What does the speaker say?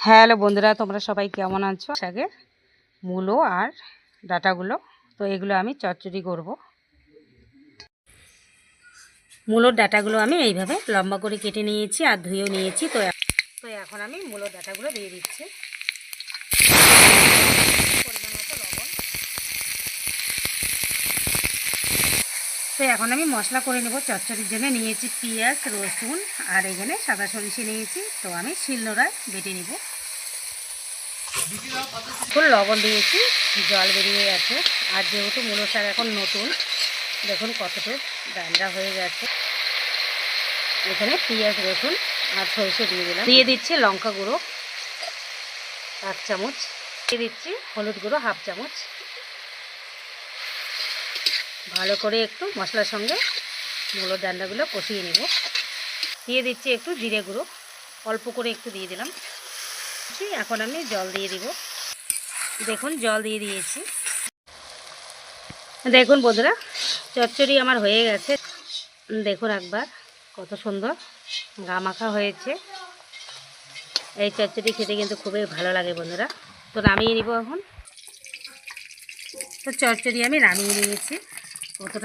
Hello বন্ধুরা, তোমরা সবাই কেমন আছো? শাকের মূলো আর ডাঁটাগুলো, তো এগুলো আমি চচ্চড়ি করব। মূলোর ডাঁটাগুলো আমি এইভাবে লম্বা করে কেটে নিয়েছি আর ধুয়েও নিয়েছি। তো এখন আমি মূলোর ডাঁটাগুলো দিয়ে দিচ্ছি, পরিমাণ মতো লবণ। তো এখন আমি মশলা করে নেব। চচ্চড়ির জন্য নিয়েছি পেঁয়াজ, রসুন আর এখানে সাদা সরিষে নিয়েছি। তো আমি শিলনোড়ায় বেটে নেব। ফুল লবণ দিয়েছি, জল বেরিয়ে গেছে। আর যেহেতু মূলো শাক এখন নতুন, দেখুন কতটুকু ডান্ডা হয়ে গেছে। এখানে পেঁয়াজ, রসুন আর সরষে দিয়ে দিলাম। দিয়ে দিচ্ছি লঙ্কা গুঁড়ো 1 চামচ, দিয়ে দিচ্ছি হলুদ গুঁড়ো 1/2 চামচ। ভালো করে একটু মশলার সঙ্গে মূলোর ডান্ডাগুলো কষিয়ে নেব। দিয়ে দিচ্ছি একটু জিরে গুঁড়ো, অল্প করে একটু দিয়ে দিলাম। এখন আমি জল দিয়ে দিব। দেখুন জল দিয়ে দিয়েছি। দেখুন বন্ধুরা, চচ্চড়ি আমার হয়ে গেছে। দেখুন একবার কত সুন্দর গামাখা হয়েছে। এই চচ্চড়ি খেতে কিন্তু খুবই ভালো লাগে বন্ধুরা। তো নামিয়ে নিব এখন। তো চচ্চড়ি আমি নামিয়ে নিয়েছি।